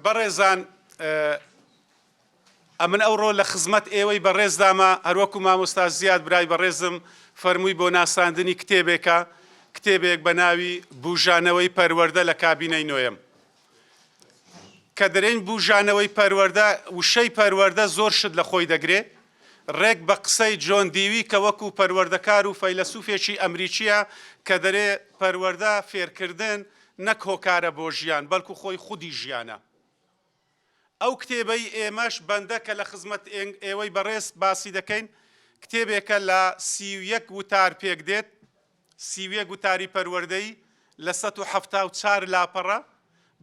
بەڕێزان ئەمن ئەوڕۆ لە خزمەت ئێوەی بەڕێزدامە هەروەکو مامۆستا زیاد برای بەڕێزم فەرمووی بۆ ناساندنی کتێبێکە کتێبێک بە ناوی بوژانەوەی پەروەردە لە کابینەی نوێم کە دەرێن بوژانەوەی پەروەردە وشەی پەروەردە زۆر شت لە خۆی دەگرێت ڕێک بە قسەی جۆن دیوی کە وەکو پەروەردەکار و فەیلسوفێکی ئەمریکیە کە دەرێ پەروەردە فێرکردن نەک هۆکارە بۆ ژیان بەڵکو خۆی خودی ژیانە. ئەو کتێبەی ئێمەش بەندە کە لە خزمەت ئێوەی بەڕێز باسی دەکەین کتێبێکە لە 31 وتار پێک دێت 31 وتاری پەروەردەی لە 174 لاپەڕە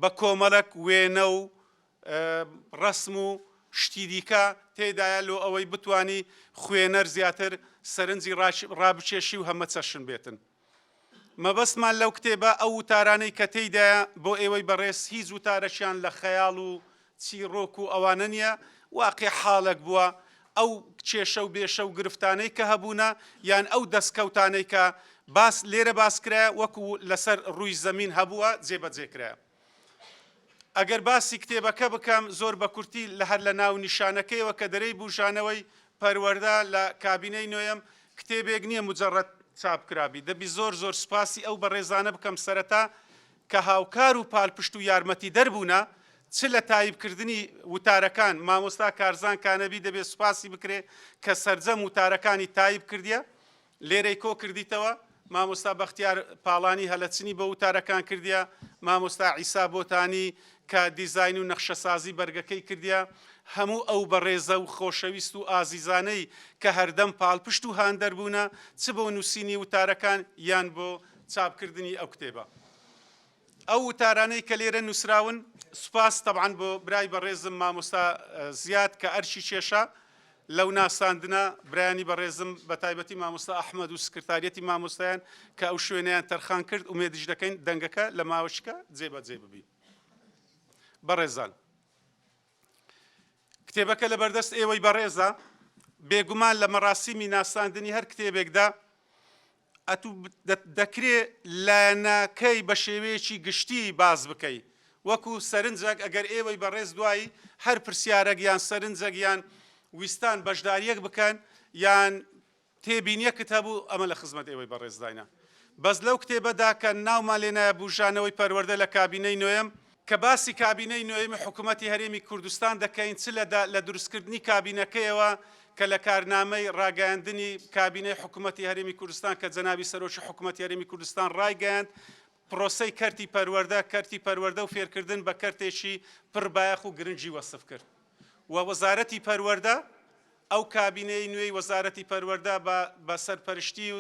بە کۆمەڵک وێنە و ڕسم و شتی دیکە تێدایە لۆ ئەوەی بتانی خوێنەر زیاتر سەرنجی ڕابچێشی و هەمە چەشن بێتن. مەبەستمان لەو کتێبە ئەو وتارانەی کە تێدایە بۆ ئێوەی بەڕێز هیچ وتارەشیان لە خەیاڵ و چیرۆک و ئەوانە نییە واقع حاڵک بووە ئەو کێشە و بێشە و گرفتانەی کە هەبوونە یان ئەو دەستکەوتانەی کە لێرە باسکرایە وەکو لەسەر ڕووی زەمین هەبووە جێبەجێکرایە. ئەگەر باسی کتێبەکە بکەم زۆر بە کورتی لە هەر لە ناو نیشانەکەیەوە کە دەرەی بوژانەوەی پەروەردە لە کابینەی نوێم کتێبێک نییە مجەڕەد چاپکرابی دەبی زۆر زۆر سوپاسی ئەو بەڕێزانە بکەم سەرەتا کە هاوکار و پاڵپشت و یارمەتی دەربوونە چ لە تایبکردنی وتارەکان مامۆستا کارزان کانەبی دەبێت سوپاسی بکرێ کە سەرجەم وتارەکانی تایب کردیە لێرەی کۆ کردیتەوە مامۆستا بەختیار پاڵانی هەلەچنی بە وتارەکان کردیە مامۆستا عیسا بۆتانی کە دیزاین و نەخشەسازی بەرگەکەی کردیە هەموو ئەو بەڕێزە و خۆشەویست و ئازیزانەی کە هەردەم پاڵپشت و هاندەربوونە چ بۆ نووسینی وتارەکان یان بۆ چاپکردنی ئەو کتێبە. ئەو وتارانەی کە لێرە نووسراون سوپاس تەبعاً بۆ برای بەڕێزم مامۆستا زیاد کە ئەرشی کێشە لەو ناساندنە برایانی بەڕێزم بە تایبەتی مامۆستا ئەحمەد و سکرتاریەتی مامۆستایان کە ئەو شوێنیان تەرخان کرد ئومێدیش دەکەین دەنگەکە لە ماوەشکە جێبەجێ ببی. بەڕێزان کتێبەکە لە بەردەست ئێوەی بەڕێزە بێگومان لە مەراسیمی ناساندنی هەر کتێبێکدا دەکرێت لایەنەکەی بە شێوەیەکی گشتی باز بکەی وەکو سەرنجێک ئەگەر ئێوەی بەڕێز دوایی هەر پرسیارێک یان سەرنجێک یان ویستان بەشداریەک بکەن یان تێبینیەکت هەبوو ئەمە لە خزمەت ئێوەی بەڕێزداینە. بەس لەو کتێبەدا کە ناومان لێنایە بوژانەوەی پەروەردە لە کابینەی نوێم کە باسی کابینەی نوێمی حکوومەتی هەرێمی کوردستان دەکەین چ لە دروستکردنی کابینەکەیەوە کە لە کارنامەی ڕاگەاندنی کابینەی حکوومەتی هەرێمی کوردستان کە جەنابی سەرۆکی حکوومەتی هەرێمی کوردستان ڕایگەاند پرۆسەی کەرتی پەروەردە و فێرکردن بە کەرتێکی پڕبایەخ و گرنگی وەسف کرد و وەزارەتی پەروەردە ئەو کابینەی نوێی وەزارەتی پەروەردە بە سەرپەرشتی و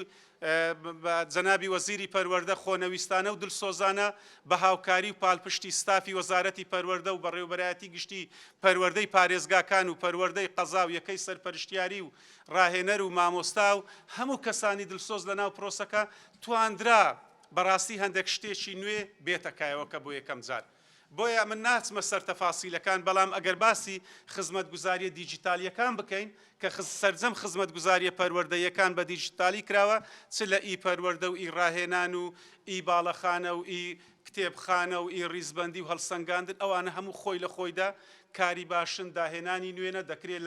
جەنابی وەزیری پەروەردە خۆنەویستانە و دڵسۆزانە بە هاوکاری و پاڵپشتی ستافی وەزارەتی پەروەردە و بەڕێوەبەرایەتی گشتی پەروەردەی پارێزگاکان و پەروەردەی قەزا و یەکەی سەرپەرشتیاری و ڕاهێنەر و مامۆستا و هەموو کەسانی دڵسۆز لە ناو پرۆسەکە تواندرا بەڕاستی هەندێک شتێکی نوێ بێتەکایەوە کە بۆ یەکەم جار. بۆیە من ناچمە سەر تەفاسیلەکان بەڵام ئەگەر باسی خزمەتگوزاریە دیجیتالیەکان بکەین کە سەرجەم خزمەتگوزاریە پەروەردەیەکان بە دیجیتالی کراوە چ لە ئی پەروەردە و ئی ڕاهێنان و ئی باڵەخانە و ئی کتێبخانە و ئی ڕیزبەندی و هەڵسەنگاندن ئەوانە هەموو خۆی لە خۆیدا کاری باشن داهێنانی نوێنە دەکرێت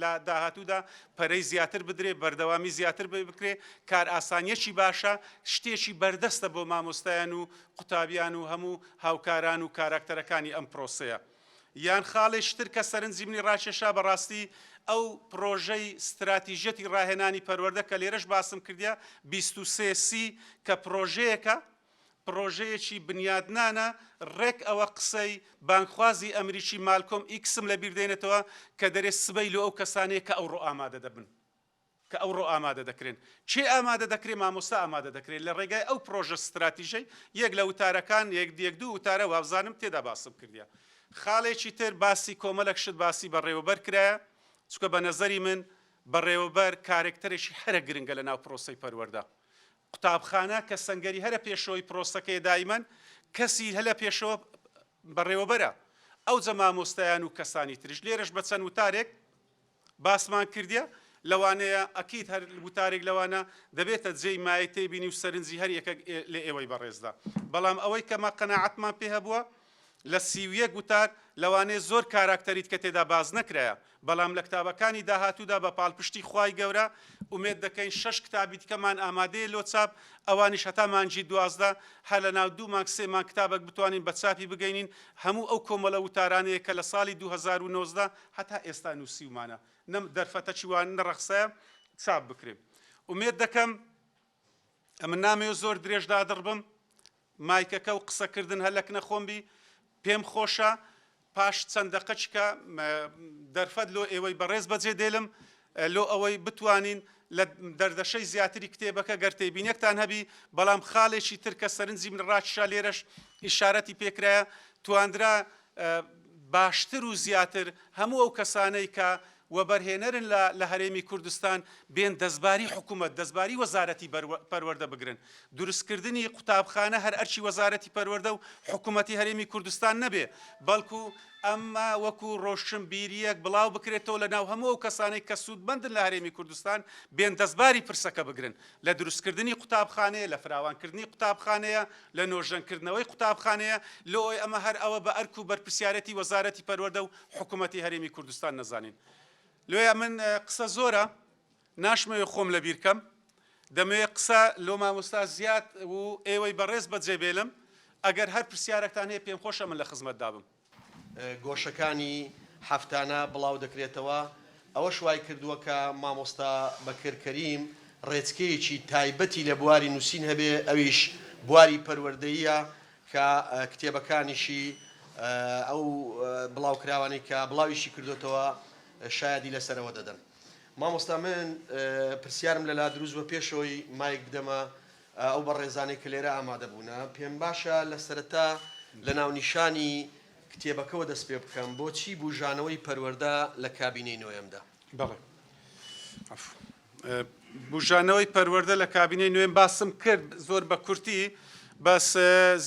لە داهاتوودا پەرەی زیاتر بدرێ بەردەوامی زیاتر بکرێ کار ئاسانیەکی باشە شتێکی بەردەستە بۆ مامۆستایان و قوتابیان و هەموو هاوکاران و کاراکتەرەکانی ئەم پرۆسەیە. یان خاڵێشتر کە سەرنجی منی ڕاکێشا بەڕاستی ئەو پرۆژەی استراتیژەتی ڕاهێنانی پەروەردە کە لێرەش باسم کردیا 23 کە پرۆژەیەکی بنیادنانە ڕێک ئەوە قسەی بانکخوازی ئەمریکی مالکۆم ئیکسم لە بیردێنێتەوە کە دەرێت سبەی لە ئەو کەسانەیە کە ئەوڕۆ ئامادە دەبن کە ئەوڕۆ ئامادە دەکرێن چێ ئامادە دەکرێت مامۆستا ئامادە دەکرێت لە ڕێگای ئەو پرۆژە استراتیژەی یەک لە وتارەکان یەک دوو وتارە وابزانم تێدا باسم کردیا. خاڵێکی تر باسی کۆمەڵک شت باسی بەڕێوەبەر کرایە چکە بە نەزەری من بەڕێوەبەر کارێکتەرێکی هەرە گرنگە لە ناو پرۆسەی پەروەردە. قوتابخانە کە سەنگەری هەرە پێشەوەی پرۆسەکەی دایمەن کەسی هەلە پێشەوە بەڕێوەبەرە ئەو جە مامۆستایان و کەسانی تریش لێرەش بە چەند وتارێک باسمان کردیە لەوانەیە ئەکید هەر وتارێک لەوانە دەبێتە جێی مای تێبینی و سەرنجی هەر یەکە لە ئێوەی بەڕێزدا بەڵام ئەوەی کەمە قەناعەتمان پێ هەبووە لە 31 وتار لەوانەیە زۆر کاراکتەریت کە تێدا باز نەکرایە بەڵام لە کتابەکانی داهاتوودا بە پاڵپشتی خوای گەورە ومێت دەکەین 6 کتابی دیکەمان ئامادەیە لۆ چاپ ئەوانیش هەتا مانجی 12 هە لە ناو 2 مانگ 3 مانگ کتابێک بتوانین بە چاپی بگەینین هەموو ئەو کۆمەڵە وتارانەیە کە لە ساڵی 2019 هەتا ئێستا نووسیومانە نەم دەرفەتە چیوان نەڕەخسەیە چاپ بکرێن ومێت دەکەم ئەمن نامەوێت زۆر درێژدا دڕبم مایکەکە و قسەکردن هەلەک نەخۆمبی پێم خۆشە پاش چەند دەقەچکە دەرفەت لۆ ئێوەی بەڕێز بەجێ دێلم لۆ ئەوەی بتوانین لە دەردەشەی زیاتری کتێبەکە گەرتێبینەکتان هەبی بەڵام خاڵێکی تر کە سەرنجی من ڕاکشا لێرەش ئیشارەتی پێکرایە تواندرا باشتر و زیاتر هەموو ئەو کەسانەی کە وەبەرهێنەرن لە هەرێمی کوردستان بێن دەستباری حکوومەت دەستباری وەزارەتی پەروەردە بگرن دروستکردنی قوتابخانە هەر ئەرچی وەزارەتی پەروەردە و حکوومەتی هەرێمی کوردستان نەبێ بەڵکو ئەمما وەکو ڕۆشنبیریەک بڵاو بکرێتەوە لە ناو هەموو ئەو کەسانەی کە سوودمەندن لە هەرێمی کوردستان بێن دەستباری پرسەکە بگرن لە دروستکردنی قوتابخانەیە لە فراوانکردنی قوتابخانەیە لە نۆژەنکردنەوەی قوتابخانەیە لۆی ئەمە هەر ئەوە بە ئەرک و بەرپرسیارەتی وەزارەتی پەروەردە و حکوومەتی هەرێمی کوردستان نەزانین لۆیە من قسە زۆرە ناشمەوێ خۆم لە بیرکەم دەمەوێت قسە لۆ مامۆستا زیاد و ئێوەی بەڕێز بەجێبێلم ئەگەر هەر پرسیارێکتان هەیە پێم خۆشە من لە خزمەتدا بم گۆشەکانی هەفتانە بڵاو دەکرێتەوە ئەوە شوای کردووە کە مامۆستا بەکر کەریم ڕێچکەیەکی تایبەتی لە بواری نووسین هەبێ ئەویش بواری پەروەردەییە کە کتێبەکانیشی ئەو بڵاوکراوانی کە بڵاویشی کردوێتەوە شایدی لەسەرەوە دەدەن مامۆستا من پرسیارم لەلا دروست بە پێشەوەی مایک بدەمە ئەو بە ڕێزانەی کە لێرە ئامادە بوونە پێم باشە لە سەرەتا لە ناونیشانی کتێبەکەەوە دەست پێ بکەم بۆچی بوژانەوەی پەروەردە لە کابینەی نوێمدا بەڵێ بوژانەوەی پەروەردە لە کابینەی نوێم باسم کرد زۆر بە کورتی بەس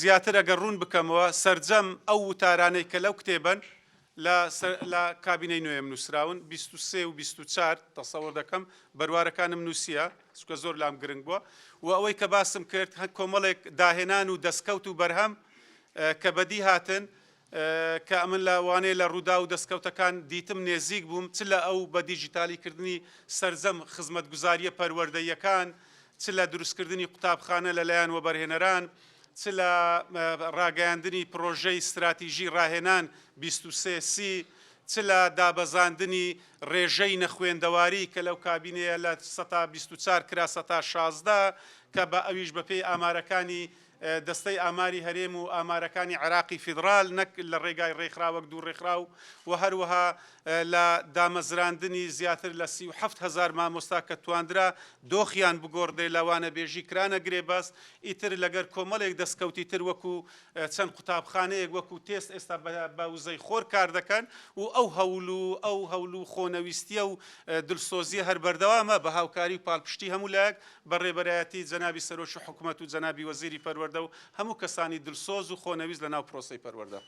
زیاتر ئەگەر ڕوون بکەمەوە سەرجەم ئەو وتارانەی کە لەو کتێبن لە کابینەی نوێم نووسراون 23 و 24 تەسەوەر دەکەم بەروارەکانم نووسیە چکە زۆر لام گرنگ بووە و ئەوەی کە باسم کرد کۆمەڵێک داهێنان و دەستکەوت و بەرهەم کە بەدی هاتن کە ئەمن لەوانەیە لە ڕوودا و دەستکەوتەکان دیتم نێزیک بووم چ لە ئەو بە دیجیتالیکردنی سەرجەم خزمەتگوزاریە پەروەردەیەکان چ لە دروستکردنی قوتابخانە لەلایەن وەبەرهێنەران چ لە ڕاگەیاندنی پرۆژەی استراتیژی ڕاهێنان 23 چ لە دابەزاندنی ڕێژەی نەخوێندەواری کە لەو کابینەیە لە 124 کرا 116 کە بە ئەویش بەپێی ئامارەکانی دەستەی ئاماری هەرێم و ئامارەکانی عراقی فیدرال نەک لە ڕێگای ڕێکخراوەک دوو ڕێکخراو و هەروەها لە دامەزراندنی زیاتر لە 37,000 مامۆستا کە تواندرا دۆخیان بگۆڕدێ لەوانە بێژی کرانە گرێبەس ئیتر لەگەر کۆمەڵێک دەستکەوتی تر وەکو چەند قوتابخانەیەک وەکو تێست ئێستا بە وزەی خۆر کار دەکەن و ئەو هەوڵ و خۆنەویستیە و دڵسۆزیە هەر بەردەوامە بە هاوکاری و پاڵپشتی هەموو لایەک بە ڕێبەرایەتی جەنابی سەرۆکی حکوومەت و جەنابی وەزیری پەروەردە و هەموو کەسانی دڵسۆز و خۆنەویست لە ناو پرۆسەی پەروەردە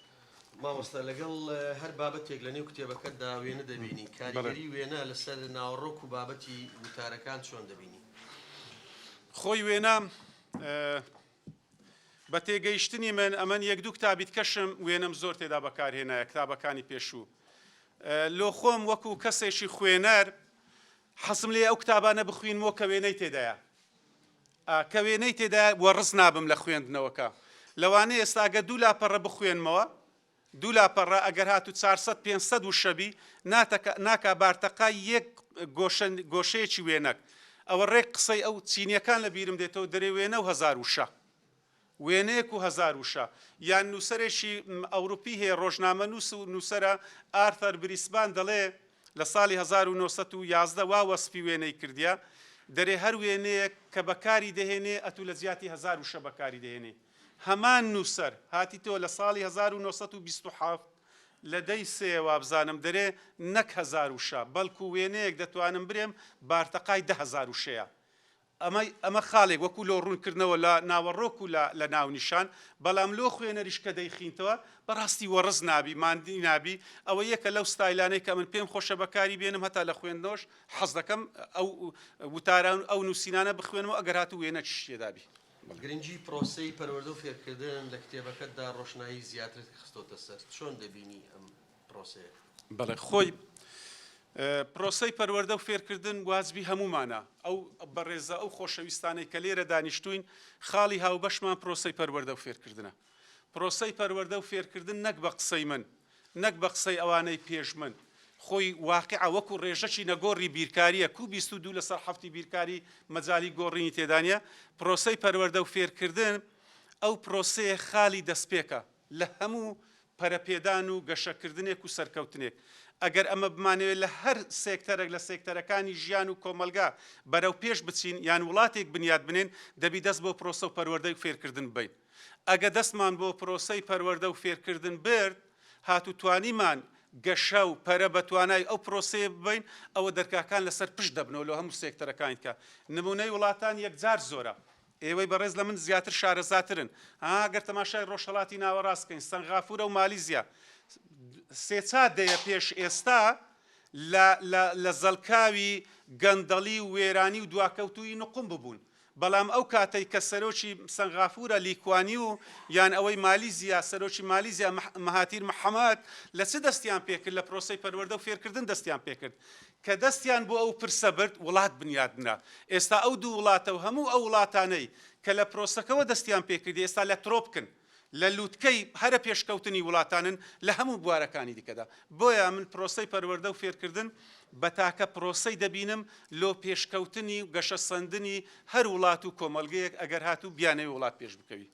مامۆستا لەگەڵ هەر بابەتێک لە نێو کتێبەکەتدا وێنە دەبینی کاریگەری وێنە لەسەر ناوەڕۆک و بابەتی وتارەکان چۆن دەبینی خۆی وێنە بە تێگەیشتنی من ئەمەن یەک دوو کتابیت کەشم وێنەم زۆر تێدا بەکارهێنایە کتابەکانی پێشوو لۆ خۆم وەکو کەسێکی خوێنەر حەسم لێ ئەو کتابانە بخوێنمەوە کە وێنەی تێدایە کە وێنەی تێدا وەڕز نابم لە خوێندنەوەکە لەوانەیە ئێستاگە دوو لاپەڕە بخوێنمەوە دوو لاپەڕە ئەگەر هاتو 400-500 و شەبی ناکا بارتەقای یەک گۆشەیەکی وێنەک ئەوە ڕێک قسەی ئەو چینیەکان لە بیرم دێتەوە دەرێ وێنە و هەزار وشە وێنەیەک و هەزار وشە یان نووسەرێکی ئەوروپی هەیە ڕۆژنامە نووس و نووسەرە ئارتەر بریسبان دەڵێ لە ساڵی 1911 وا وەسفی وێنەی کردیا دەرێ هەر وێنەیەک کە بەکاری دەهێنێ ئەتو لە زیاتی هەزار وشە بەکاری دەهێنێ هەمان نووسەر هاتیتەوە لە ساڵی 1927 لە دەی سێوە بزانم دەرێ نەک هەزار وشە بەڵکو وێنەیەک دەتوانم برێم بارتەقای 10,000 وشەیە ئەمە خاڵێک وەکو لۆ ڕوونکردنەوە لە ناوەڕۆک و لە ناونیشان بەڵام لۆ خوێنەریش کە دەیخینتەوە بەڕاستی وەڕز نابی ماندی نابی ئەوە یەکە لەو ستایلانەی کە من پێم خۆشە بەکاری بێنم هەتا لە خوێندنەوەش حەز دەکەم ئەو وتاران ئەو نووسینانە بخوێنمەوە ئەگەر هاتو وێنە چ شتێدابی گرنگی پرۆسەی پەروەردە و فێرکردن لە کتێبەکەتدا ڕۆشنایی زیاتر خستۆتە سەر چۆن دەبینی ئەم پرۆسەیە؟ بەڵێ خۆی پرۆسەی پەروەردە و فێرکردن وازبی هەمومانە ئەو بەڕێزە ئەو خۆشەویستانەی کە لێرە دانیشتوین خاڵی هاوبەشمان پرۆسەی پەروەردە و فێرکردنە. پرۆسەی پەروەردە و فێرکردن نەک بە قسەی من، نەک بە قسەی ئەوانەی پێش من، خۆی واقعە وەکو ڕێژەی نەگۆڕی بیرکاریە کو 22 لەسەر هەفتی بیرکاری مەجای گۆڕینی تێدانە. پرۆسەی پەروەردە و فێرکردن ئەو پرۆسەیە خاڵی دەستپێکە لە هەموو پەرەپێدان و گەشەکردنێک و سەرکەوتنێک. ئەگەر ئەمە بمانەوێت لە هەر سێکتەرێک لە سێکتەرەکانی ژیان و کۆمەلگا بەرەو پێش بچین یان وڵاتێک بنیاد بنێن دەبی دەست بۆ پرۆسە و پەروەردەی فێرکردن بین. ئەگە دەستمان بۆ پرۆسەی پەروەردە و فێرکردن برد هاتووتوانیمان گەشە و پەرە بەتوانای ئەو پرۆسەیە ببین ئەوە دەرکاکان لەسەر پشت دەبنەوە لە هەموو سێکتەرەکان کە نمونەی وڵاتان یەکجار زۆرە. ئێوەی بەڕێز لە من زیاتر شارەزاترن ئەگەر تەماشای ڕۆژهەڵاتی ناوەڕاستکەین سەنغافورە و مالیزیا سێچات دەیە پێش ئێستا لە زەڵکاوی گەندەڵی و وێرانی و دواکەوتوی نقم ببوون. بەڵام ئەو کاتەی کە سەرۆکی سەنغافورە لیکوانی و یان ئەوەی مالیزیا سەرۆکی مالیزیا مەهاتیر محەممەد لە چ دەستیان پێکرد لە پرۆسەی پەروەردە و فێرکردن دەستیان پێکرد کە دەستیان بۆ ئەو پرسە برد وڵات بنیادنا. ئێستا ئەو دوو وڵاتە و هەموو ئەو وڵاتانەی کە لە پرۆسەکەەوە دەستیان پێکرد ئێستا لە ترۆپکن لە لووتکەی هەرە پێشکەوتنی وڵاتانن لە هەموو بوارەکانی دیکەدا. بۆیە من پرۆسەی پەروەردە و فێرکردن بە تاکە پرۆسەی دەبینم لۆ پێشکەوتنی و گەشە سەندنی هەر وڵات و کۆمەلگەیەک ئەگەر هاتوو بیانەوەی وڵات پێش بکەوی.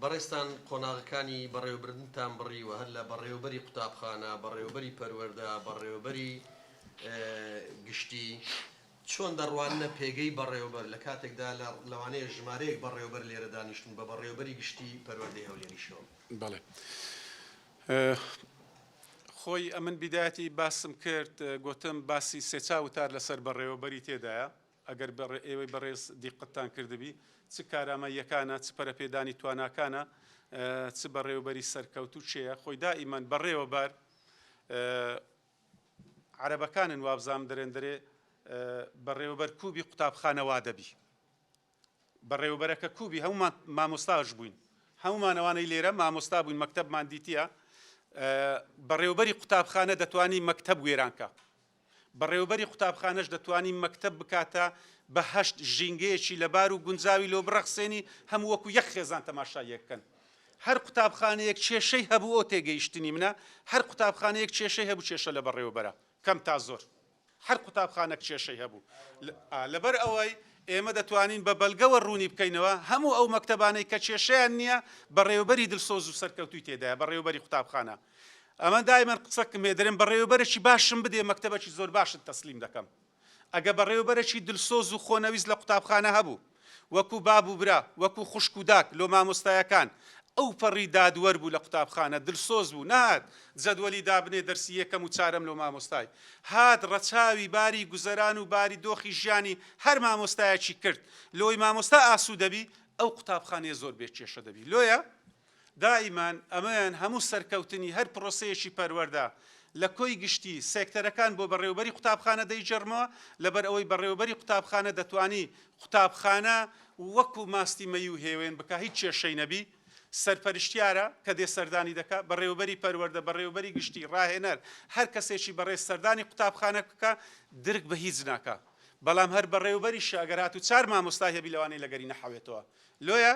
بەڕێستان قۆناغەکانی بەڕێوەبردنتان بڕیوە هەر لە بەڕێوەبەری قوتابخانە بەڕێوەبەری پەروەردە بەڕێوەبەری گشتی چۆن دەڕوانە پێگەی بەڕێوەبەر لە کاتێکدا لەوانەیە ژمارەیەک بەڕێوەبەر لێرە دانیشتن بە بەڕێوەبەری گشتی پەروەردەی هەولێریشەوە؟ بەڵێ خۆی ئەمن بیداەتی باسم کرد گوتم باسی سێچا وتار لەسەر بەڕێوەبەری تێدایە ئەگەر ئێوەی بەڕێز دیقەتتان کردبی چ کارامەیەکانە چ پەرەپێدانی تواناکانە چ بەڕێوەبەری سەرکەوتو چێە خۆی دائیمان بەڕێوەبەر عەرەبەکانن وابزام دەرێندرێ بەڕێوەبەر کوبی قوتابخانەوا دەبی. بەڕێوەبەرەکە کوبی هەموو مامۆستاش بووین هەمومانەوانەی لێرە مامۆستا بووین مەکتەبمان دیتیە بەڕێوەبەری قوتابخانە دەتوانی مەکتەب وێرانکە. بەڕێوەبەری قوتابخانەش دەتوانی مەکتەب بکاتە بە هەشت ژینگەیەکی لەبار و گونجاوی لۆ بڕەخسێنی هەموو وەکو یەک خێزان تەماشایەکەن. هەر قوتابخانەیەک کێشەی هەبوو ئەو تێگەیشتنی منە هەر قوتابخانەیەک کێشەی هەبوو کێشە لە بەڕێوەبەرە کەم تا زۆر هەر قوتابخانە کێشەی هەبوو. لەبەر ئەوەی ئێمە دەتوانین بە بەلگەوە ڕوونی بکەینەوە هەموو ئەو مەکتەبانەی کە کێشەیان نییە بەڕێوەبەری دڵسۆز و سەرکەوتوی تێدایە بەڕێوەبەری قوتابخانە. ئەمە دایمەن قسەکەم دەرێن بەڕێوەبەرێکی باشم بدێ مەکتەبەکی زۆر باشت تەسلیم دەکەم. ئەگە بەڕێوەبەرێکی دڵسۆز و خۆنەویست لە قوتابخانە هەبوو وەکو باب و برا وەکو خوشک و داک لۆ مامۆستایەکان ئەو پەڕی دادوەر بوو لە قوتابخانە دڵسۆز بوو نهات جەدوەلی دابنێ دەرسی یەکەم و چارەم لۆ مامۆستای هات ڕەچاوی باری گوزەران و باری دۆخی ژیانی هەر مامۆستایەکی کرد لۆی مامۆستا ئاسوو دەبی ئەو قوتابخانەیە زۆر بێ کێشە دەبی. لۆیە دائیمان ئەمەیان هەموو سەرکەوتنی هەر پرۆسەیەکی پەروەردە لە کۆی گشتی سێکتەرەکان بۆ بەڕێوەبەری قوتابخانە دەیجەڕمەوە لەبەر ئەوەی بەڕێوەبەری قوتابخانە دەتوانی قوتابخانە وەکو ماستی مەی و هێوێن بکە هیچ کێشەی نەبی سەرپەرشتیارە کە دێ سەردانی دەکا بەڕێوەبەری پەروەردە بەڕێوەبەری گشتی ڕاهێنەر هەر کەسێکی بەڕێز سەردانی قوتابخانە بکە درک بە هیچ ناکە. بەڵام هەر بەڕێوەبەری شاگەرات و چار مامۆستا هەبی لەوانەی لەگەری نەحەوێتەوە. لۆیە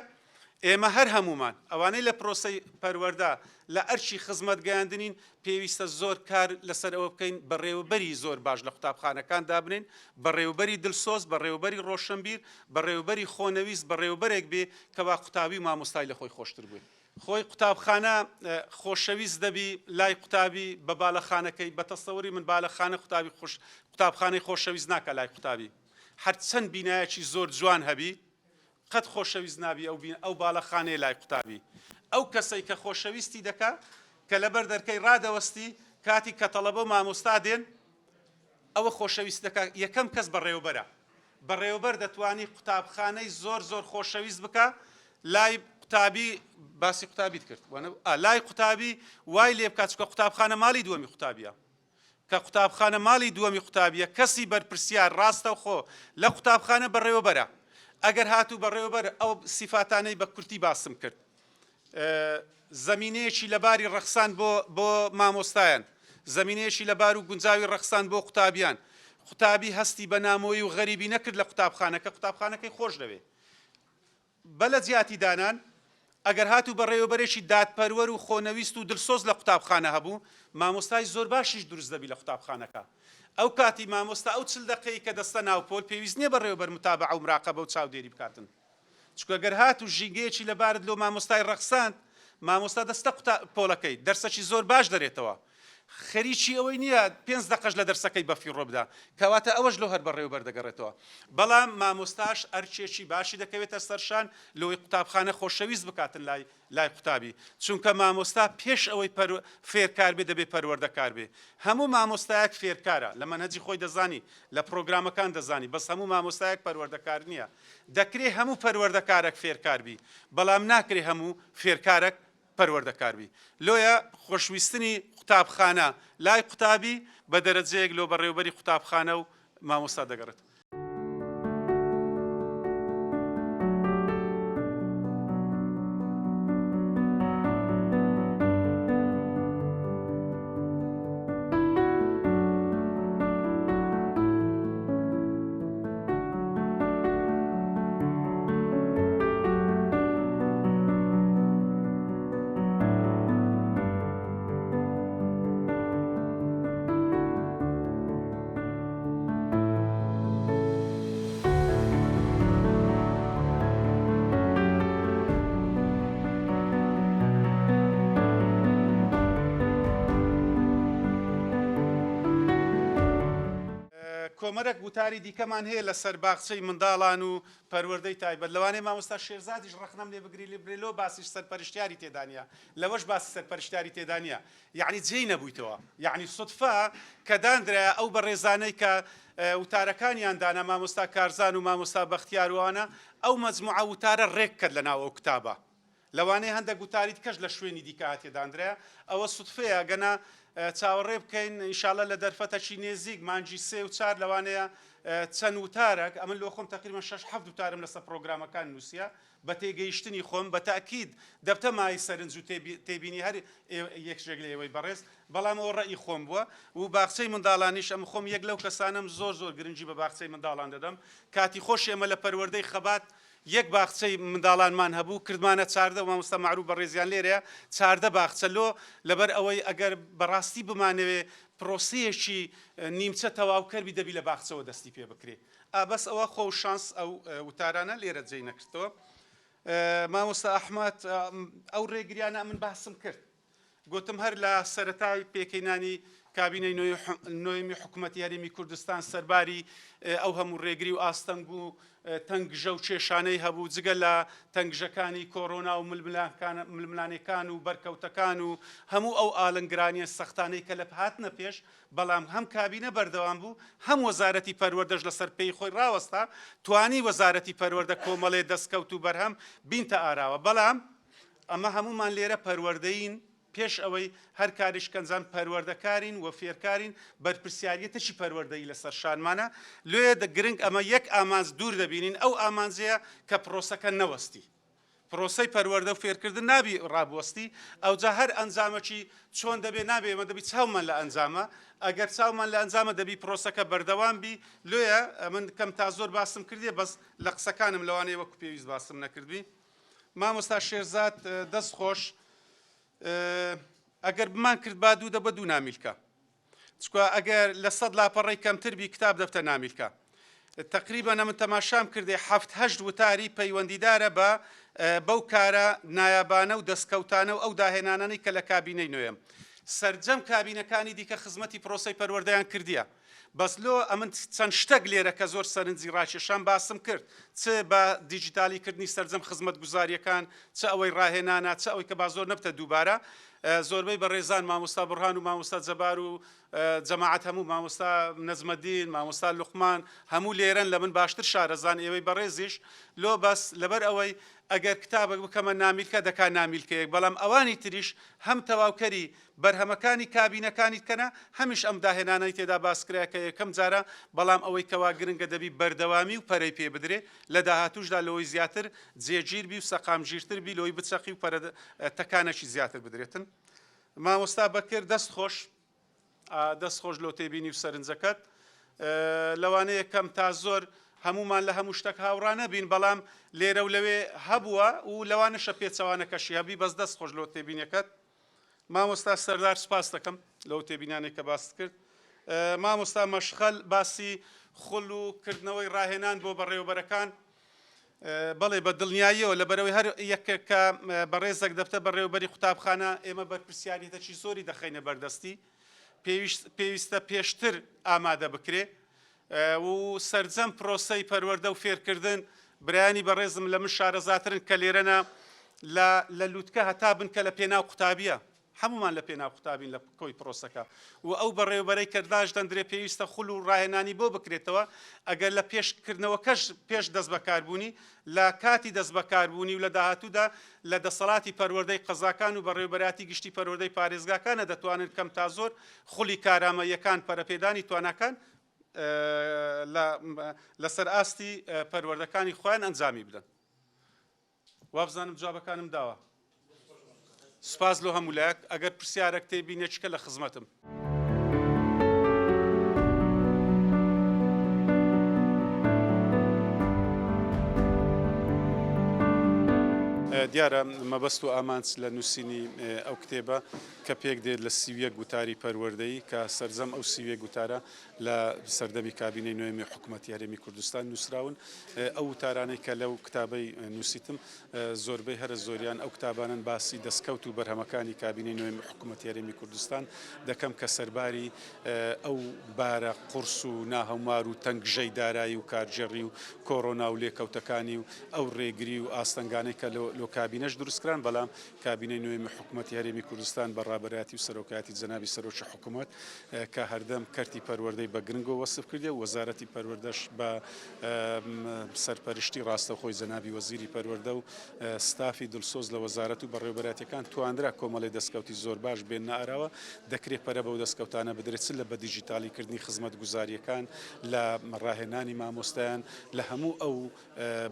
ئێمە هەر هەمومان ئەوانەی لە پرۆسەی پەروەردە لە ئەرچی خزمەت گەیاندنین پێویستە زۆر کار لەسەر ئەوە بکەین بەڕێوەبەری زۆر باش لە قوتابخانەکان دابنین بەڕێوەبەری دڵسۆز بەڕێوەبەری ڕۆشنبیر بەڕێوەبەری خۆنەویست بەڕێوەبەرێک بێ کەوا قوتابی و مامۆستای لە خۆی خۆشتر بووین. خۆی قوتابخانە خۆشەویست دەبی لای قوتابی بە باڵەخانەکەی بە تەسەوری من باڵەخانە قوتابخانەی خۆشەویست ناکە لای قوتابی هەرچەند بینایەکی زۆر جوان هەبی قەت خۆشەویست نابی ئەو باڵەخانەیە لای قوتابی. ئەو کەسەی کە خۆشەویستی دەکا کە لەبەر دەرکەی ڕادەوەستی کاتی کە تەڵەبە و مامۆستا دێن ئەوە خۆشەویست دەکا. یەکەم کەس بەڕێوەبەرە. بەڕێوەبەر دەتوانی قوتابخانەی زۆر زۆر خۆشەویست بکە لای قوتابی باسی قوتابیت کرد لای قوتابی وای لێ بکات چکە قوتابخانە ماڵی دووەمی قوتابیە کە قوتابخانە ماڵی دووەمی قوتابیە کەسی بەرپرسیار ڕاستە و خۆ لە قوتابخانە بەڕێوەبەرە. ئەگەر هاتوو بەڕێوەبەر ئەو سیفاتانەی بە کورتی باسم کرد زەمینەیەکی لەباری ڕەخسان بۆ مامۆستایان زەمینەیەکی لەبار و گونجاوی ڕەخسان بۆ قوتابیان قوتابی هەستی بە نامۆیی و غەریبی نەکرد لە قوتابخانەکەی خۆش دەوێ بە لە جیاتی دانان ئەگەر هاتوو بە ڕێوەبەرێکی دادپەروەر و خۆنەویست و دڵسۆز لە قوتابخانە هەبوو مامۆستای زۆر باشیش دروست دەبی لە قوتابخانەکە ئەو کاتی مامۆستا ئەو چل دقەیە کە دەستە ناوپۆل پێویست نییە بە ڕێوەبەر متابعە و مراقەبە و چاودێری بکاتن چونکە ئەگەر هاتوو ژینگەیەکی لەبارت لۆ مامۆستای ڕەخساند مامۆستا دەستە پۆلەکەی دەرسەکی زۆر باش دەرێتەوە خەریکی ئەوەی نییە 5 دقەش لە دەرسەکەی بەفی ڕۆبدا کەواتە ئەوەش لۆ هەر بە ڕێوەبەر دەگەڕێتەوە بەڵام مامۆستاش ئەرچێکی باشی دەکەوێتە سەرشان لەوەی قوتابخانە خۆشەویست بکاتن لای قوتابی چونکە مامۆستا پێش ئەوەی فێرکار بێ دەبێ پەروەردەکار بێ هەموو مامۆستایەک فێرکارە لە مەنهەجی خۆی دەزانی لە پرۆگرامەکان دەزانی بەس هەموو مامۆستایەک پەروەردەکار نییە دەکرێ هەموو پەروەردەکارێک فێرکاربی بەڵام ناکرێ هەموو فێرکارێک پەروەردەکاربی لۆیە خۆشویستنی قوتابخانە لای قوتابی بە دەرەجەیەک لۆ بەڕێوەبەری قوتابخانە و مامۆستا دەگەڕێت کۆمەرێک وتاری دیکەمان هەیە لەسەر باخچەی منداڵان و پەروەردەی تایبەت لەوانەیە مامۆستا شێرزادیش ڕەخنەم لێ بگری لێ برێلۆ باسیش سەرپەرشتیاری تێدانە لەوەش باسی سەرپەرشتیاری تێدانە یعنی جێی نەبوویتەوە یعنی سوتفا کە دانرایە ئەو بە ڕێزانەی کە وتارەکانیان دانا مامۆستا کارزان و مامۆستا بەختیاروانە ئەو مەجموعە وتارە ڕێک کرد لە ناو ئەو کتابە لەوانەیە هەندێک وتاریت کەش لە شوێنی دیکە هاتێدانرایە ئەوە سوتفەیە گەنا چاوەڕێ بکەین ئینشاڵە لە دەرفەتەکی نێزیک مانجی 3 و 4 لەوانەیە چەند وتارێک ئەمن لۆ خۆم تقریبا 6-7 وتارم لەسەر پرۆگرامەکان نووسە بە تێگەیشتنی خۆم بە تاکید دەبتە مای سەرنج و تێبینی هەر یەکشێک لە ئێوەی بەڕێز بەڵام ئەوە ڕێی خۆم بووە و باخچەی منداڵانیش ئەم خۆم یەک لەو کەسانم زۆر گرنگی بە باخچەی منداڵان دەدەم کاتی خۆش ئێمە لە پەروەردەی خەبات یەک باخچەی منداڵانمان هەبوو کردمانە چاردە و مامۆستا معروف بەڕێزیان لێرەیە چاردە باخچە لۆ لەبەر ئەوەی ئەگەر بەڕاستی بمانەوێ پرۆسەیەکی نیمچە تەواوکەربی دەبی لە باخچەوە دەستی پێ بکرێ بەس ئەوە خۆ شانس ئەو وتارانە لێرە جێی نەکردەوە مامۆستا ئەحمەد ئەو ڕێگریانە من باسم کرد گوتم هەر لە سەرەتای پێکەینانی کابینەی نوێمی حکوومەتی هەرێمی کوردستان سەرباری ئەو هەموو ڕێگری و ئاستەنگ و تەنگژە و کێشانەی هەبوو جگە لە تەنگژەکانی کۆڕۆنا و ململانەکان و بەرکەوتەکان و هەموو ئەو ئالنگرانیە سەختانەی کە لە هاتنە پێش بەڵام هەم کابینە بەردەوام بوو هەم وەزارەتی پەروەردەش لەسەر پێی خۆی ڕاوەستا توانی وەزارەتی پەروەردە کۆمەڵێ دەستکەوت و بەرهەم بینتە ئاراوە بەڵام ئەمە هەمومان لێرە پەروەردەین پێش ئەوەی هەر کاریش کەنجان پەروەردەکارین و فێرکارین بەرپرسیاریەتەشی پەروەردەی لەسەر شانمانە لێ گرنگ ئەمە یەک ئامانز دوور دەبینین ئەو ئامانزەیە کە پرۆسەکە نەوەستی پرۆسەی پەروەردە و فێرکردن نابی ڕابوەستی ئەوجا هەر ئەنجامەکی چۆن دەبێ نابێ ئەمە دەبی چاومان لە ئەنجامە ئەگەر چاومان لە ئەنجامە دەبی پرۆسەکە بەردەوام بی لێە من کەم تا زۆر باسم کردیە بەس لە قسەکانم لەوانەیە وەکو پێویست باسم نەکردبی مامۆستا شێرزاد دەست خۆش ئەگەر بمان کرد با دوو دەبە دوو نامیلکە چکە ئەگەر لە 100 لاپەڕی کەمتربی کتاب دەفتە نامیلکە تقریبا ئەمن تەماشام کردێ 7-8 وتاری پەیوەندیدارە بە بەو کارە نایابانە و دەستکەوتانە و ئەو داهێنانەی کە لە کابینەی نوێم سەرجەم کابینەکانی دیکە خزمەتی پرۆسەی پەروەردەیان کردیە بەس لۆ ئەمن چەند شتێک لێرە کە زۆر سەرنجی ڕاکێشان باسم کرد چ بە دیجیتالیکردنی سەرجەم خزمەت گوزاریەکان چ ئەوەی ڕاهێنانە چ ئەوەی کە با زۆر نەبتە دووبارە زۆربەی بەڕێزان مامۆستا بڕهان و مامۆستا جەبار و جەماعەت هەموو مامۆستا نەزمەدین مامۆستا لوقمان هەموو لێرەن لە من باشتر شارەزان ئێوەی بەڕێزیش لۆ بەس لەبەر ئەوەی ئەگەر کتابێک بکەمە نامیلکە دەکا نامیلکەیەک بەڵام ئەوانی تریش هەم تەواوکەری بەرهەمەکانی کابینەکانی کەنە هەمیش ئەم داهێنانەی تێدا باسکرایکە یەکەم جارە بەڵام ئەوەی کەوا گرنگە دەبی بەردەوامی و پەرەی پێ بدرێ لە داهاتوشدا لەوەی زیاتر جێگیر بی و سەقامگیرتر بی لەوەی بچەقی و تەکانەشی زیاتر بدرێتن. مامۆستا بەکر دەست خۆش لۆ تێبینی و سەرنجەکەت لەوانەیە کەم تا زۆر هەمومان لە هەموو شتێک هاوڕانە بین بەڵام لێرە و لەوێ هەبووە و لەوانەشە پێچەوانەکەشی هەبی بەس دەست خۆش لۆ تێبینەکەت. مامۆستا سەردار سپاس دەکەم لەو تێبینانێک کە باست کرد. مامۆستا مەشخەل باسی خوڵ و کردنەوەی ڕاهێنان بۆ بەڕێوەبەرەکان بەڵێ بە دڵنیاییەوە لەبەرەوەی هەر یەکێک کە بەڕێزێک دەبتە بەڕێوەبەری قوتابخانە ئێمە بەرپرسیاریەتەکی زۆری دەخەینە بەردەستی پێویستە پێشتر ئامادە بکرێ و سەرجەم پرۆسەی پەروەردە و فێرکردن برایانی بەڕێزم لە من شارەزاترن کە لێرەنە لە لووتکە هەتا بن کە لە پێناو قوتابیە هەمومان لە پێناو قوتابین لە کۆی پرۆسەکە و ئەو بەڕێوەبەرەی کرداش دەندرێ پێویستە خوڵ و ڕاهێنانی بۆ بکرێتەوە ئەگەر لە پێشکردنەوەکەش پێش دەست بەکاربوونی لە کاتی دەست بەکاربوونی و لە داهاتوودا لە دەسەڵاتی پەروەردەی قەزاکان و بەڕێوەبەراتی گشتی پەروەردەی پارێزگاکانە دەتوانن کەم تا زۆر خوڵی کارامەیەکان پەرەپێدانی تواناکان لەسەر ئاستی پەروەردەکانی خۆیان ئەنجامی بدەن. وابزانم جوابەکانم داوە. سپاس لۆ هەموو لایەک ئەگەر پرسیارێک تێبینێ چکە لە خزمەتم. دیارە مەبەست و ئامانچ لە نووسینی ئەو کتێبە کە پێک دێت لە سیویە گوتاری پەروەردەیی کە سەرجەم ئەو سیویە گوتارە لە سەردەمی کابینەی نوێمی حکوومەتی هەرێمی کوردستان نووسراون ئەو وتارانەی کە لەو کتابەی نووسیتم زۆربەی هەرە زۆریان ئەو کتابانن باسی دەستکەوت و بەرهەمەکانی کابینەی نوێمی حکوومەتی هەرێمی کوردستان دەکەم کە سەرباری ئەو بارە قورس و ناهەومار و تەنگژەی دارایی و کارجێڕی و کۆڕۆنا و لێکەوتەکانی و ئەو ڕێگری و ئاستەنگانەی کە لۆ کابینەش دروستکران بەڵام کابینەی نوێمی حکوومەتی هەرێمی کوردستان بەڕابەتی و سەرۆکاتی جەنابی سەرۆکی حکوومەت کە هەردەم کەرتی پەروەردەی بە گرنگەوە وەسف کردێ و وەزارەتی پەروەردەش بە سەرپەرشتی ڕاستەخۆی جەنابی وەزیری پەروەردە و ستافی دڵسۆز لە وەزارەت و بەڕێوەبەراتەکان توانرا کۆمەڵی دەستکەوتی زۆر باش بێنە ئاراوە دەکرێت پەرە بەو دەستکەوتانە بدرێت لە بە دیجیتالیکردنی خزمەت گوزاریەکان لە ڕاهێنانی مامۆستایان لە هەموو ئەو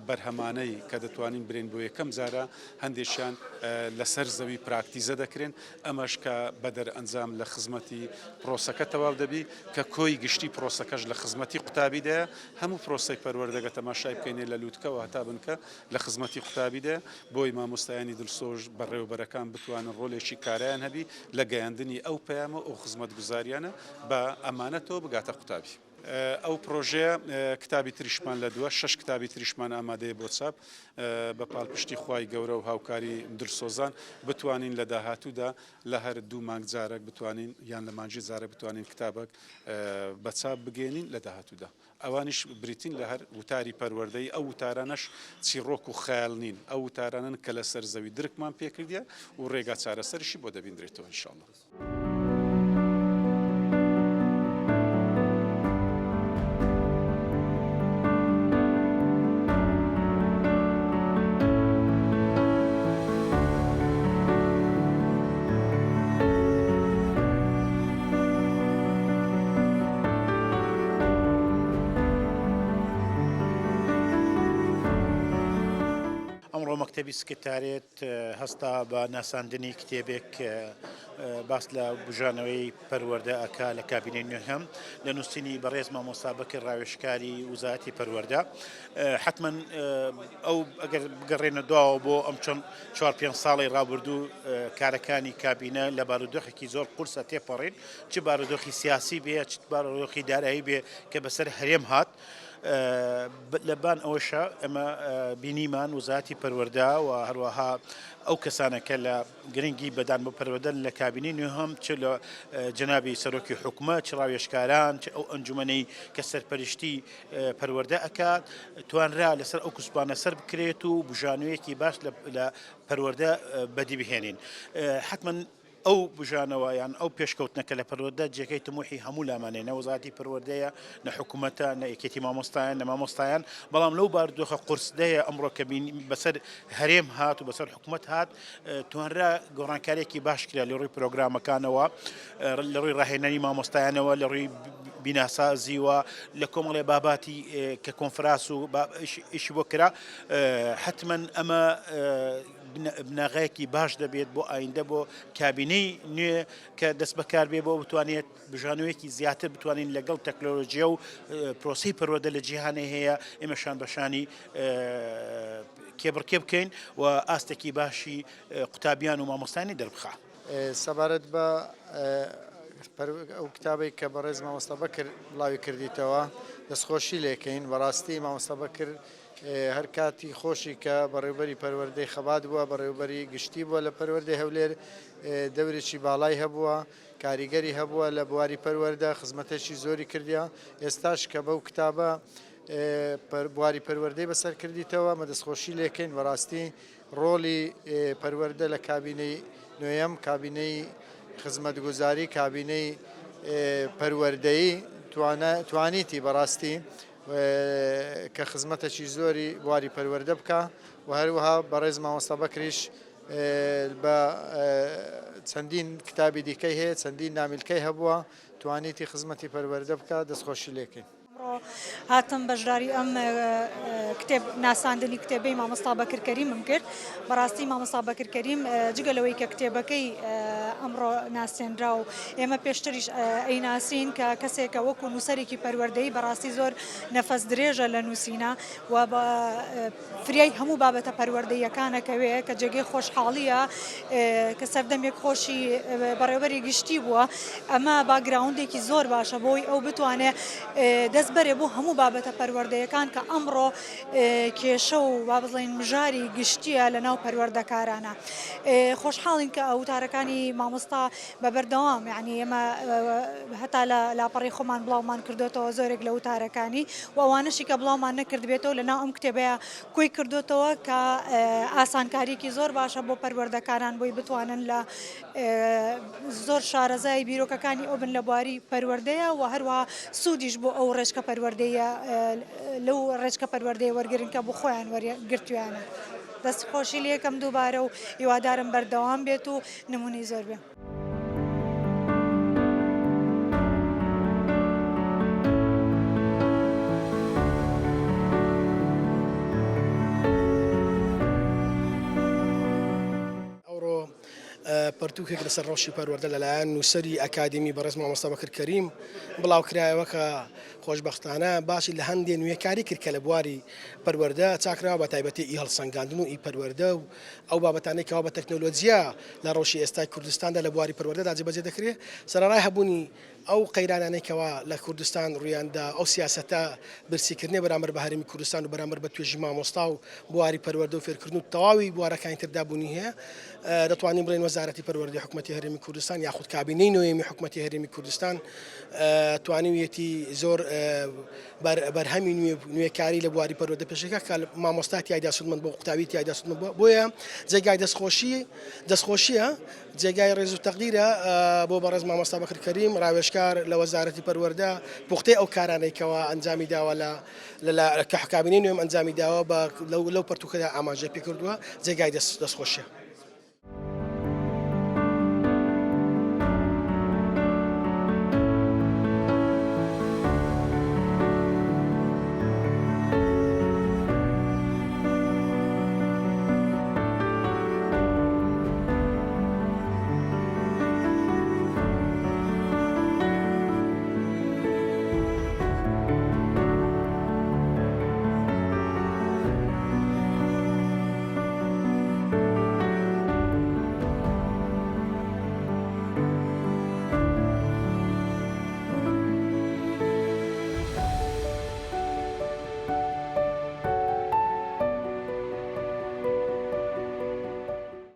بەرهەمانەی کە دەتوانین برێن بۆ یەکەم جارە هەندێکیان لەسەر زەوی پراکتیزە دەکرێن ئەمەش کە بەدەر ئەنجام لە خزمەتی پرۆسەکە تەواو دەبی کە کۆی گشتی پرۆسەکەش لە خزمەتی قوتابیدایە هەموو پرۆسەی پەروەردەگە تەماشای بکەینێ لە لووتکەوە هەتا بنکە لە خزمەتی قوتابیدایە بۆی مامۆستایانی دڵسۆژ بەڕێوەبەرەکان بتوانن ڕۆلێکی کارایان هەبی لە گەیاندنی ئەو پەیامە ئەو خزمەت گوزاریانە بە ئەمانەتەوە بگاتە قوتابی. ئەو پرۆژەیە کتابی تریشمان لە دووە 6 کتابی تریشمان ئامادەیە بۆ چاپ بە پاڵپشتی خوای گەورە و هاوکاری دڵسۆزان بتوانین لە داهاتوودا لە هەر دوو مانگ جارێک بتوانین یان لە مانجی جارێک بتوانین کتابێک بە چاپ بگەێنین لە داهاتوودا ئەوانیش بریتین لە هەر وتاری پەروەردەی ئەو وتارانەش چیرۆک و خەیاڵ نین ئەو وتارانن کە لەسەر زەوی درکمان پێکردیە و ڕێگا چارەسەرشی بۆ دەبیندرێتەوە ئینشاءڵڵا. مەکتەبی سکرتارێت هەستا بە ناساندنی کتێبێک باس لە بژانەوەی پەروەردە ئەکا لە کابینەی نوێهەم لە نووسینی بەڕێز مامۆستا بەکر ڕاوێژکاری وزارەتی پەروەردە حتمما ئەو ئەگەر بگەڕێنە دواوە بۆ ئەم چەند 4-5 ساڵی ڕابردوو کارەکانی کابینە لە بارودۆخێکی زۆر قورسە تێپەڕین چ بارودۆخی سیاسی بێ چ بارودۆخی دارایی بێ کە بەسەر هەرێم هات لەبان ئەوەشە ئەمە بینیمان وزارەتی پەروەردە و هەروەها ئەو کەسانە کە لە گرنگی بەدان بۆ پەروەردەن لە کابینەی نوێهەم چ لە جەنابی سەرۆکی حکوومەت چ ڕاوێژکاران چ ئەو ئەنجومەنەی کە سەرپەرشتی پەروەردە ئەکات توانرا لەسەر ئەو کوسبانە سەر بکرێت و بژانوویەکی باش لە پەروەردە بەدی بهێنین حتمما ئەو بژانەوە یان ئەو پێشکەوتنەکە لە پەروەردە جێگەی تموحی هەموو لامانێ نەوەزاتی پەروەردەیە نە حکوومەتە نە یەکێتی مامۆستایان نە مامۆستایان بەڵام لەو باردۆخە قورسدەیە ئەمڕۆ کە بەسەر هەرێم هات و بەسەر حکوومەت هات توانرا گۆڕانکارێکی باش کرا لە ڕووی پرۆگرامەکانەوە لە ڕووی ڕاهێنەری مامۆستایانەوە لە ڕووی بیناسازیوە لە کۆمەڵێ باباتی کە کۆنفراس و ئیشی بۆ کرا حتمما ئەمە بناغەیەکی باش دەبێت بۆ ئایندە بۆ کابینەی نوێ کە دەست بەکار بێ بۆ بتوانێت بژانوەیەکی زیاتر بتوانین لەگەڵ تەکنۆلۆژیە و پرۆسی پەروەردە لە جیهانێ هەیە ئێمەشان بەشانی کێبڕکێ بکەین و ئاستێکی باشی قوتابیان و مامۆستانی دەربخا. سەبارەت بە ئەو کتابێک کە بەڕێز مامۆستا بەکر بڵاوی کردیتەوە دەستخۆشی لێکەین بەڕاستی مامۆستا بەکر هەر کاتی خۆشی کە بەڕێوبەری پەروەردەی خەبات بووە بەڕێوبەری گشتی بووە لە پەروەردەی هەولێر دەورێکی باڵای هەبووە کاریگەری هەبووە لە بواری پەروەردە خزمەتێکی زۆری کردیە ئێستاش کە بەو کتابە بواری پەروەردەی بەسەر کردیتەوە مە دەستخۆشی لێکەین بەڕاستی ڕۆلی پەروەردە لە کابینەی نوێیەم کابینەی خزمەتگوزاری کابینەی پەروەردەیی توانیتی بەڕاستی کە خزمەتێکی زۆری بواری پەروەردە بکە و هەروەها بەڕێز مامۆستا بەکریش بە چەندین کتابی دیکەی هەیە چەندین نامیلکەی هەبووە توانیتی خزمەتی پەروەردە بکە دەستخۆشی لێکەین. هاتم بەشداری ئەم کتێب ناساندنی کتێبەی مامۆستا بەکر کەریمم کرد بەڕاستی مامۆستا بەکر کەریم جگەلەوەی کە کتێبەکەی ئەمڕۆ ناسێنرا و ئێمە پێشتریش ئەیناسین کە کەسێکە وەکو نووسەرێکی پەروەردەی بەڕاستی زۆر نەفەس درێژە لە نووسینە و بە فریای هەموو بابەتە پەروەردەیەکانەکەوێ کە جێگەی خۆشحاڵیە کە سەردەمێک خۆشی بەڕێوەبەری گشتی بووە ئەمە باگراوندێکی زۆر باشە بۆی ئەو بتوانێت دەست بەرێ بۆ هەموو بابەتە پەروەردەیەکان کە ئەمڕۆ کێشە و با بڵێن مژاری گشتیە لە ناو پەروەردەکارانە. خۆشحاڵین کە ئەوتارەکانی مامۆستا بەبەردەوام یعنی ئێمە هەتا لە لاپەڕی خۆمان بڵاومان کردوێتەوە زۆرێک لە وتارەکانی و ئەوانشی کە بڵاومان نەکردبێتەوە لە ناو ئەم کتێبەیە کۆی کردوێتەوە کە ئاسانکاریکی زۆر باشە بۆ پەروەردەکاران بۆی بتوانن لە زۆر شارەزای بیرۆکەکانی ئەو بن لە بواری پەروەردەیە و هەروەها سوودیش بۆ ئەو ڕێژکە پەروەردەیە لەو ڕێژکە پەروەردەی وەرگرن کە بۆ خۆیان وەرگرتویانە. دەست خۆشی لێ یەکەم دووبارە و هیوادارم بەردەوام بێت و نمونەی زۆر بێ. پەرتووکێک لەسەر ڕۆژی پەروەردە لەلایەن نووسەری ئەکادمی بەڕێز مامۆستا بەکر کەریم بڵاو کرایەوە کە خۆشبەختانە باشی لە هەندێک نوێکاری کرد کە لە بواری پەروەردە چاکراوە بە تایبەتی ئی هەڵسەنگاندن و ئی پەروەردە و ئەو بابەتانەی کەوا بە تەکنۆلۆجیا لە ڕۆژی ئێستای کوردستاندا لە بواری پەروەردەدا جێبەجێ دەکرێت سەرەڕای هەبوونی ئەو قەیرانانێکەوە لە کوردستان ڕوویاندا ئەو سیاسەتە برسیکردنی بەرامبەر بە هەرێمی کوردستان و بەرامبەر بە توێژی مامۆستا و بواری پەروەردە و فێرکردن و تەواوی بوارەکانی تردابوونی هەیە دەتوانین بڵێن وەزارەتی پەروەردەی حکوومەتی هەرێمی کوردستان یاخود کابینەی نوێیەمی حکوومەتی هەرێمی کوردستان توانیویەتی زۆر بەرهەمی نوێکاری لە بواری پەروەردە پێشەکە کە مامۆستا تیایدا سودمەند بۆ قوتابی تیایدا سودمەند بۆیە جێگای دەستخۆشیە جێگای ڕێز و تەقدیرە بۆ بەڕێز مامۆستا بەکر کەریم ڕاوێژکار لە وەزارەتی پەروەردە پوختەی ئەو کارانێکەوە ئەنجامی داوە کە کابینەی نوێم ئەنجامی داوە لەو پەرتووکەدا ئاماژە پێ کردووە جێگای دەستخۆشیە.